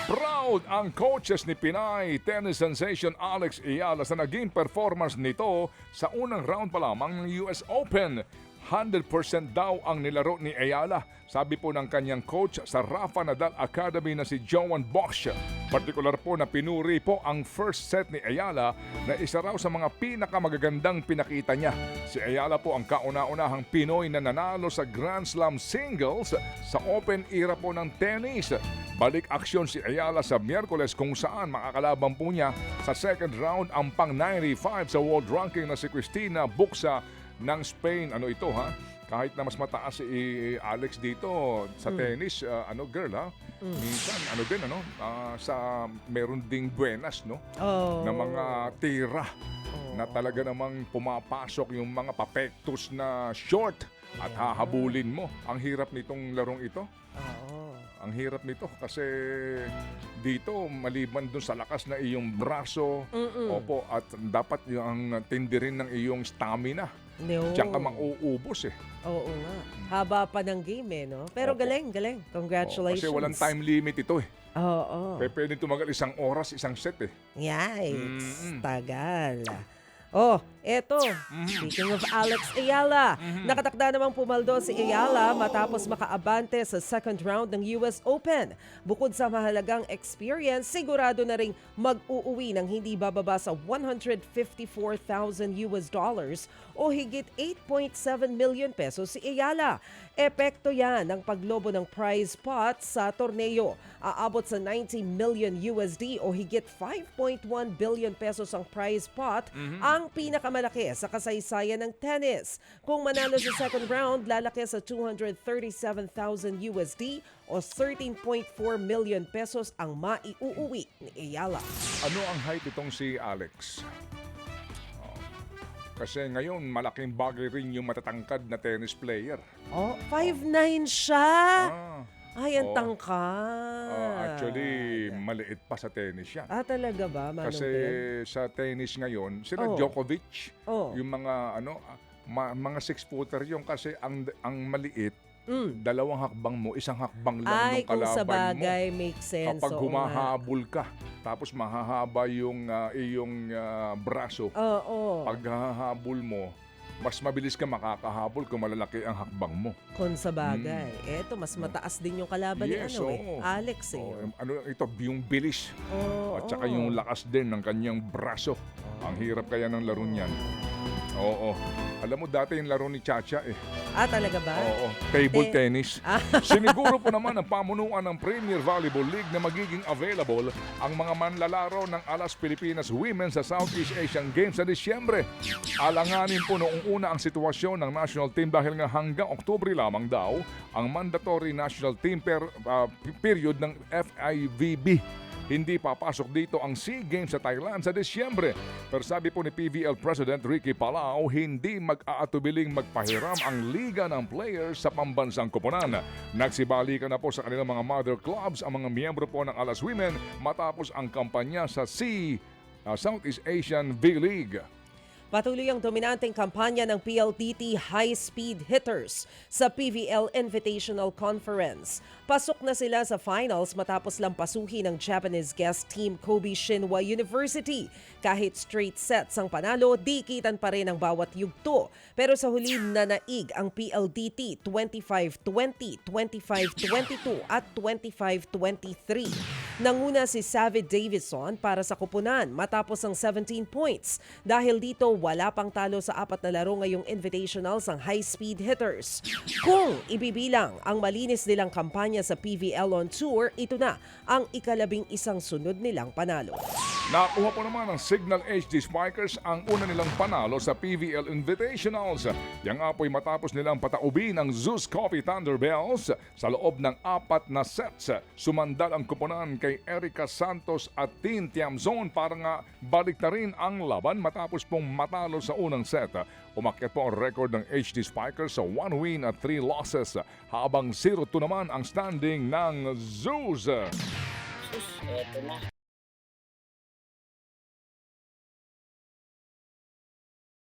Proud ang coaches ni Pinay tennis sensation Alex Ayala sa naging performance nito sa unang round pa lamang ng US Open. 100% daw ang nilaro ni Ayala, sabi po ng kanyang coach sa Rafa Nadal Academy na si Joan Bosch. Partikular po na pinuri po ang first set ni Ayala na isa raw sa mga pinakamagagandang pinakita niya. Si Ayala po ang kauna-unahang Pinoy na nanalo sa Grand Slam singles sa open era po ng tennis. Balik aksyon si Ayala sa Miyerkules kung saan makakalaban po niya sa second round ang pang 95 sa world ranking na si Cristina Buxa ng Spain. Ano ito ha? Kahit na mas mataas si Alex dito sa tennis, girl ha? Minsan, sa meron ding buenas, no? Na mga tira na talaga namang pumapasok yung mga papektos na short at hahabulin mo. Ang hirap nitong larong ito. Ang hirap nito kasi dito maliban dun sa lakas na iyong braso, opo, at dapat yung tindi rin ng iyong stamina. No. Diyan ka mang-uubos eh. Oo nga. Haba pa ng game eh, no? Pero Opo. galing. Congratulations. Kasi walang time limit ito eh. Oo. Pwede tumagal 1 oras, 1 set eh. Yikes. Tagal. Oh, eto. Speaking of Alex Ayala, nakatakda namang pumaldo si Ayala matapos makaabante sa second round ng US Open. Bukod sa mahalagang experience, sigurado na ring mag-uuwi ng hindi bababa sa $154,000 o higit 8.7 million pesos si Ayala. Epekto yan ng paglobo ng prize pot sa torneo. Aabot sa 90 million o higit 5.1 billion pesos ang prize pot, ang pinakamalaki sa kasaysayan ng tennis. Kung manalo sa second round, lalaki sa 237,000 o 13.4 million pesos ang maiuuwi ni Ayala. Ano ang height itong si Alex? Kasi ngayon malaking bagay rin yung matatangkad na tennis player. Oh, 5'9" siya. Ay, ang Oo. tangkad. Actually, maliit pa sa tennis yan. Talaga ba, Manong Kasi Ben? sa tennis ngayon, sila Oh. Djokovic, Oh. yung mga mga 6-footer yung kasi ang maliit, 2 hakbang mo, 1 hakbang lang Ay, ng kung kalaban sa mo. bagay, makes sense. Kapag oo nga. humahabol ka, tapos mahahaba yung iyong braso, Oo. pag hahabol mo, mas mabilis ka makakahabol kung malalaki ang hakbang mo. Kung sa bagay. Eto, mas mataas din yung kalaban ni oo. Alex eh. Oo, ito, yung bilis. Oo. At saka yung lakas din ng kanyang braso. Ang hirap kaya ng laro niyan. Oo. Alam mo, dati yung laro ni Chacha eh. Talaga ba? Oo. Table tennis. Siniguro po naman ang pamunuan ng Premier Volleyball League na magiging available ang mga manlalaro ng Alas Pilipinas Women sa Southeast Asian Games sa Disyembre. Alanganin po noong una ang sitwasyon ng national team dahil nga hanggang Oktubre lamang daw ang mandatory national team period ng FIVB. Hindi papasok dito ang SEA Games sa Thailand sa Disyembre. Pero sabi po ni PVL President Ricky Palao, hindi mag-aatubiling magpahiram ang liga ng players sa pambansang koponan. Nagsibalikan na po sa kanilang mga mother clubs ang mga miyembro po ng Alas Women matapos ang kampanya sa Southeast Asian V-League. Patuloy ang dominanteng kampanya ng PLDT High Speed Hitters sa PVL Invitational Conference. Pasok na sila sa finals matapos lampasuhin ng Japanese guest team Kobe Shinwa University. Kahit straight sets ang panalo, dikitan pa rin ang bawat yugto. Pero sa huli nanaig ang PLDT 25-20, 25-22 at 25-23. Nanguna si Savvy Davison para sa kupunan matapos ang 17 points. Dahil dito wala pang talo sa 4 na laro ngayong invitationals ang high-speed hitters. Kung ibibilang ang malinis nilang kampanya sa PVL on Tour, ito na ang 11 sunod nilang panalo. Nakuha po naman ng Signal HD Spikers ang una nilang panalo sa PVL Invitationals. Yang apoy matapos nilang pataubin ang Zeus Coffee Thunderbells sa loob ng 4 na sets. Sumandal ang kuponan kay Erica Santos at Team Tiamzon para nga balik na rin ang laban matapos pong matalo sa unang set. Umakyat po ang record ng HD Spikers sa 1 win at 3 losses habang 0-2 naman ang standing ng Zeus. Eto na.